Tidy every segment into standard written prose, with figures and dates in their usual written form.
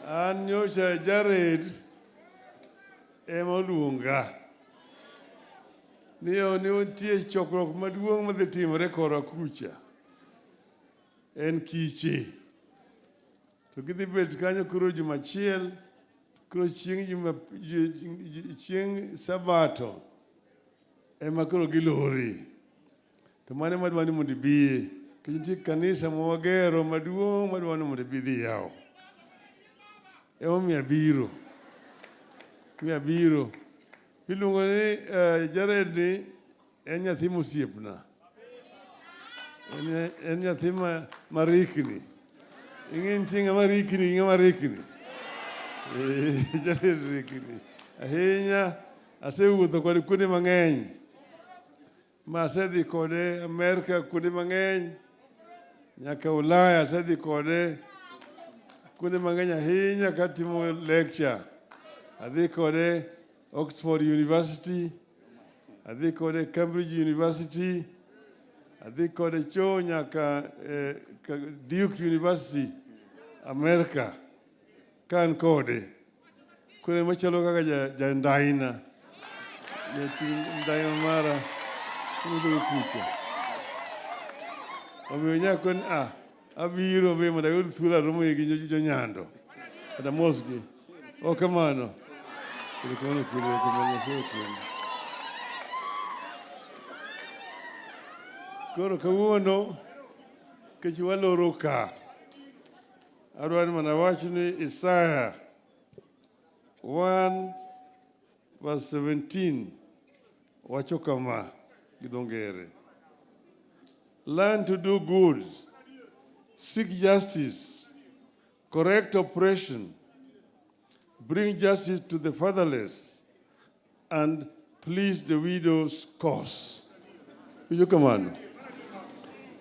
An nyocha Jared emoluonga ni nitie chokruok maduong' madhi timore kora kucha. En kiche. To gidhi bet kanyo koro juma achiel, koro chieng' Sabato ema koro gilori. To mane madwani mondo ibiye. Nitie kanisa mwagero maduong' madwani mondo ibidhi yawo. Ema biro. Iluongo ni Jared ni en nyathi mosiepna. En nyathi marikni. Ing'e ng'ama marikni. Jared rikni. Ahinya asewuotho kode kuonde mang'eny. Ma asedhi kode Amerika kuonde mang'eny. Nyaka Ulaya asedhi kode kuonde mang'eny ahinya katimo lecture. Adhi kode Oxford University, adhi kode Cambridge University, adhi kode nyaka Duke University, America, kan kode. Kore machalo kaka jandaina, ndaima mara, kudu kucha. Omiyo nyakon abiro be mondo ayud thuolo aromo gi jonyando. Kata mosgi. Kamano. Koro kawuono kech waloro ka. Adwani mana wacho ni Isaiah 1:17 wacho kama gi dho ngere. Learn to do good, seek justice, correct oppression, bring justice to the fatherless, and please the widow's cause. You come on.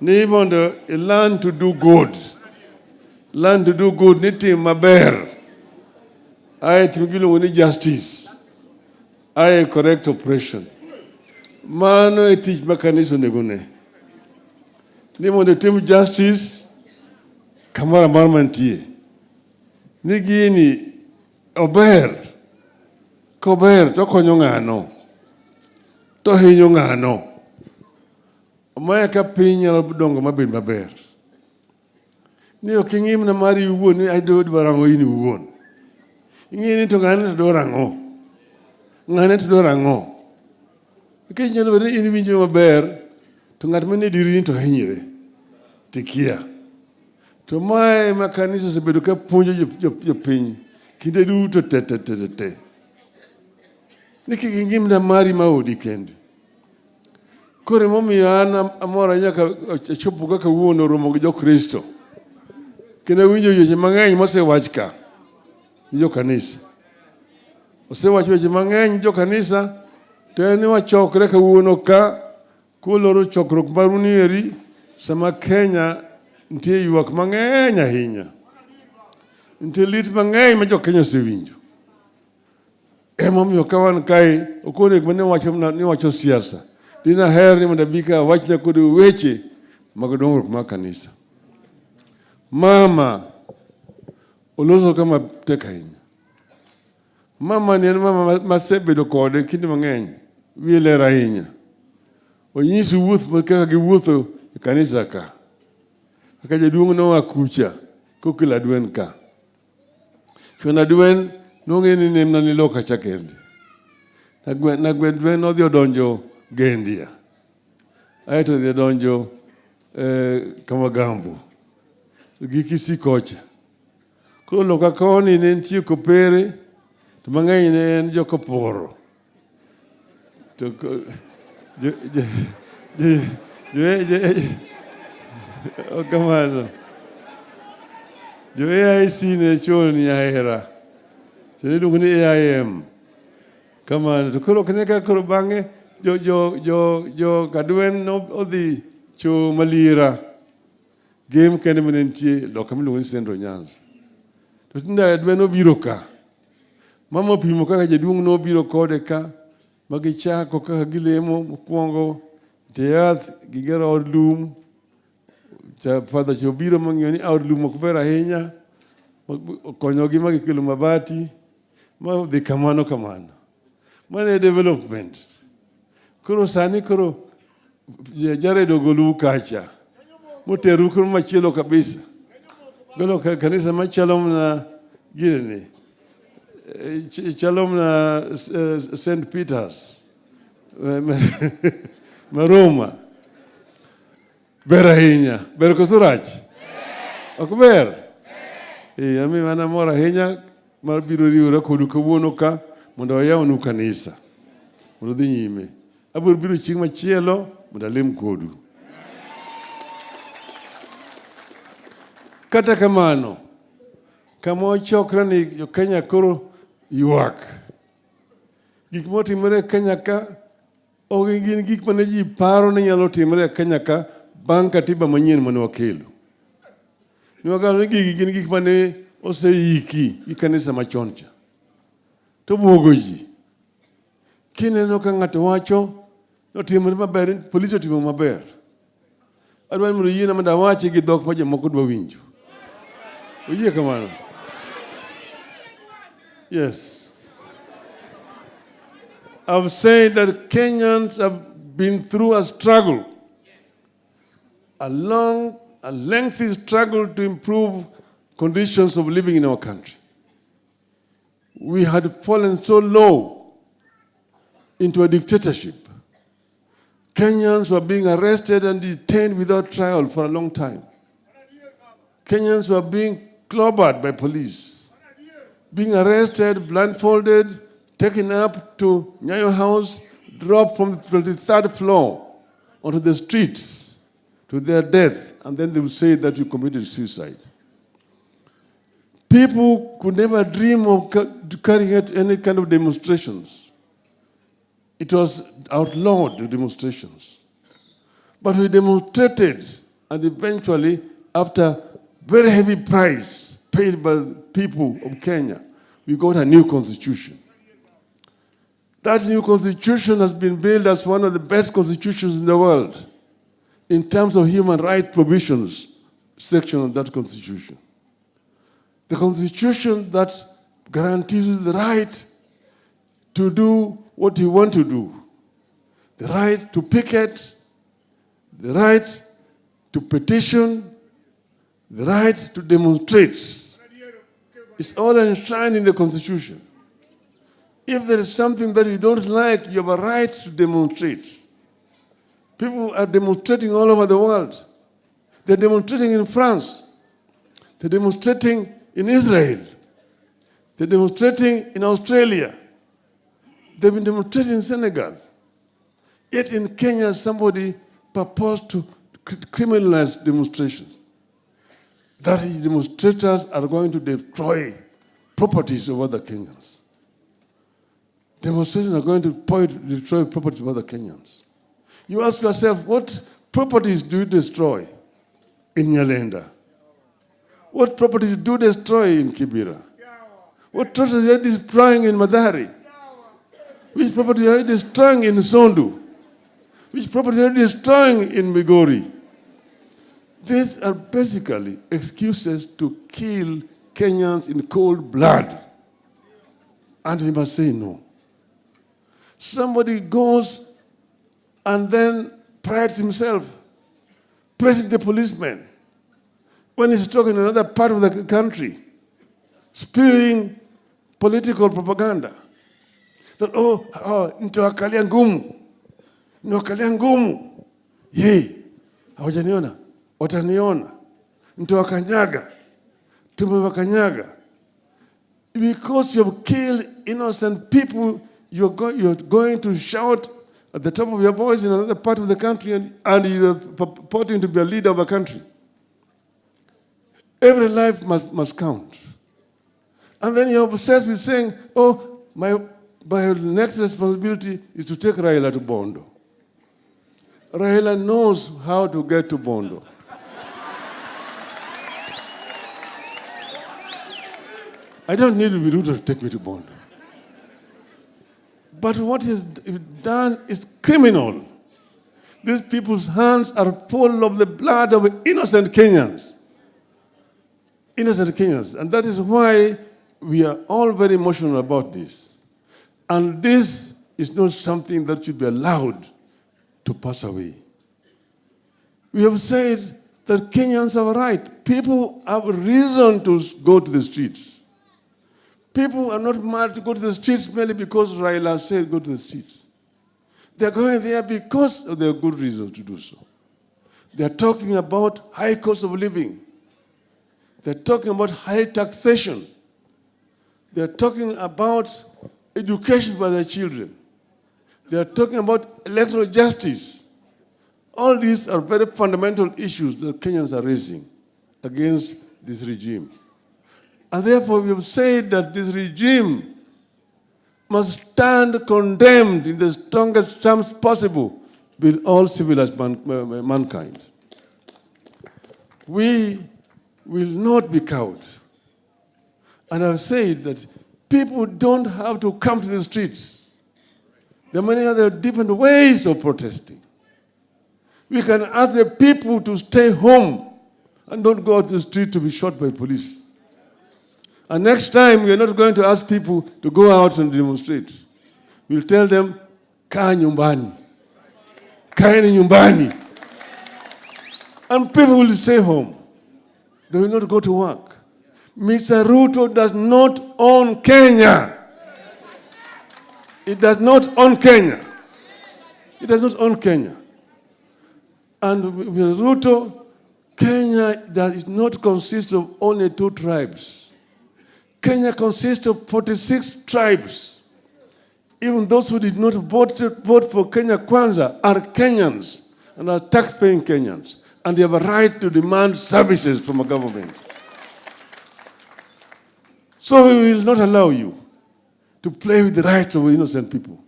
Learn to do good. Learn to do good. Niti maber. I timgilu ni justice. I correct oppression. Mano teach mechanism negone. Ni mondo tim justice kamara marmantie. Nigini ober to konyo ng'ano to hinyo ng'ano omaye ka piny nyalo dongo mabed maber ni ok ing'im na mari iwuon ni dwaro ang'o in iwuon ing'e ni to ng'ane to dwaro ang'o nikech nyalo bedo ni in winjo maber to ng'at mane diri ni to hinyre tikia to mae ma kanisa osebedo ka puonjo jopiny kinde duto te. Niki gingimna mari maodi kende. Kore momiyo an amora nyaka chopo kaka wuono romo gi Jokristo. Kendo winjo weche mang'eny mosewach ka ni jokanisa. Osewach weche mang'eny jokanisa to en wachokre kawuono ka kuloro chokruok maru ni eri sama Kenya nitie ywak mang'eny ahinya. Nitie lit mang'eny ma jo-Kenya osewinjo. Emomiyo ka wan kae okone ni wacho siasa. Dina her ni mondo abi ka wachna kod weche mag dongruok mar kanisa. Mama oloso kama tek ahinya. Mama ni en mama masebedo kode kinde mang'eny. Wiye ler ahinya. Onyisi wuoth kaka giwuotho e kanisa ka. Kaka jaduong' noa kucha kokelo adwen ka. Chona dwen nong'e ni nemna ni loka chakende. Nagwed dwen nodhi odonjo Gendia. Aeto dhi odonjo Kamagambo. Gi Kisikocha. Koro loka koni ne nitie Kopere to mang'eny ne en Jokoporo. To kamano. AIC ne chon ni ahera. Chone dungu ni AIM. Kamano. To koro kaneka koro bang'e jo kadwen no odhi cho malira. Game kende menentie loka milungu ni Sendro Nyanza. To tinda dwen obiro ka. Mama pimo kaka jaduong' no biro kode ka. Magichako kaka gilemo mokwongo. Teyath gigero od lum. Father Chobiro mang'eyo ni od lum ok ber ahinya. konyogi ma gikelo mabati, ma dhi kamano kamano. Mane development. Koro sani koro Jared ogolu kacha. Moteru koro machielo kabisa. Golo kanisa machalo na gine. Chalo na St. Peter's. Maroma. Ber ahinya. Ber koso rach? Ok ber? Ami mana mor ahinya mar biro riwora kodu kawuono ka mondo wayawnu kanisa. Mondo dhi nyime. Abiro biro chieng' machielo mondo alim kodu. Kata kamano, kama ochokre ni jo Kenya koro ywak. Gik motimore Kenya ka ok gin gik mane ji paro ni nyalo timore Kenya ka bang' katiba manyien mane wakelo. Niwagano ni gigi gin gik mane oseiki gi kanisa machon cha. To buogo ji. Kineno ka ng'ato wacho notimore maber, polisi otimo maber. Adwani mondo yiena mondo awachi gi dhok ma jomoko dwa winjo. Oyie kamano? Yes. I've said that Kenyans have been through a struggle, a lengthy struggle to improve conditions of living in our country. We had fallen so low into a dictatorship. Kenyans were being arrested and detained without trial for a long time. Kenyans were being clobbered by police, being arrested, blindfolded, taken up to Nyayo House, dropped from the 23rd floor onto the streets to their death, and then they would say that you committed suicide. People could never dream of carrying out any kind of demonstrations. It was outlawed, the demonstrations. But we demonstrated, and eventually, after very heavy price paid by the people of Kenya, we got a new constitution. That new constitution has been billed as one of the best constitutions in the world in terms of human rights provisions section of that constitution. The constitution that guarantees you the right to do what you want to do, the right to picket, the right to petition, the right to demonstrate. It's all enshrined in the Constitution. If there is something that you don't like, you have a right to demonstrate. People are demonstrating all over the world. They're demonstrating in France. They're demonstrating in Israel. They're demonstrating in Australia. They've been demonstrating in Senegal. Yet in Kenya, somebody proposed to criminalize demonstrations. That demonstrators are going to destroy properties of other Kenyans. Demonstrations are going to destroy properties of other Kenyans. You ask yourself, what properties do you destroy in Nyalenda? What properties do you destroy in Kibera? What properties are you destroying in Madari? Which properties are you destroying in Sondu? Which properties are you destroying in Migori? These are basically excuses to kill Kenyans in cold blood. And he must say no. Somebody goes and then prides himself, praising the policeman when he's talking in another part of the country, spewing political propaganda. That, nitawakalia ngumu, hawajaniona. Wataniona, nitawakanyaga, tumewakanyaga. Because you have killed innocent people, you're going to shout at the top of your voice in another part of the country, and you're purporting to be a leader of a country. Every life must count. And then you're obsessed with saying, my next responsibility is to take Raila to Bondo. Raila knows how to get to Bondo. I don't need to be rude to take me to Bondo. But what is done is criminal. These people's hands are full of the blood of innocent Kenyans. innocent Kenyans. And that is why we are all very emotional about this. And this is not something that should be allowed to pass away. We have said that Kenyans have a right. People have reason to go to the streets. People are not mad to go to the streets merely because Raila said go to the streets. They're going there because of their good reasons to do so. They're talking about high cost of living. They're talking about high taxation. They're talking about education for their children. They're talking about electoral justice. All these are very fundamental issues that Kenyans are raising against this regime. And therefore, we have said that this regime must stand condemned in the strongest terms possible with all civilized mankind. We will not be cowed. And I've said that people don't have to come to the streets. There are many other different ways of protesting. We can ask the people to stay home and don't go out to the street to be shot by police. And next time, we are not going to ask people to go out and demonstrate. We'll tell them, kaa nyumbani. Kaeni nyumbani. And people will stay home. They will not go to work. Mr. Ruto does not own Kenya. It does not own Kenya. It does not own Kenya. And with Ruto, Kenya does not consist of only 2 tribes. Kenya consists of 46 tribes. Even those who did not vote for Kenya Kwanza are Kenyans and are tax-paying Kenyans. And they have a right to demand services from a government. So we will not allow you to play with the rights of innocent people.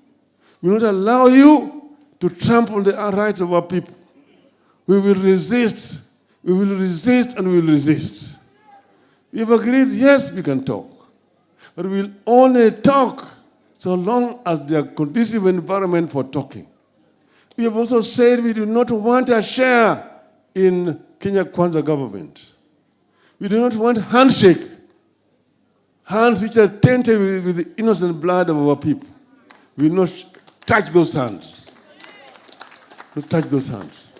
We will not allow you to trample the rights of our people. We will resist. We will resist and we will resist. We have agreed, yes, we can talk. But we will only talk so long as there is a conducive environment for talking. We have also said we do not want a share in Kenya Kwanza government. We do not want handshake, hands which are tainted with the innocent blood of our people. We will not touch those hands. Not touch those hands.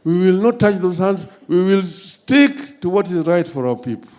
We will not touch those hands. We will stick to what is right for our people.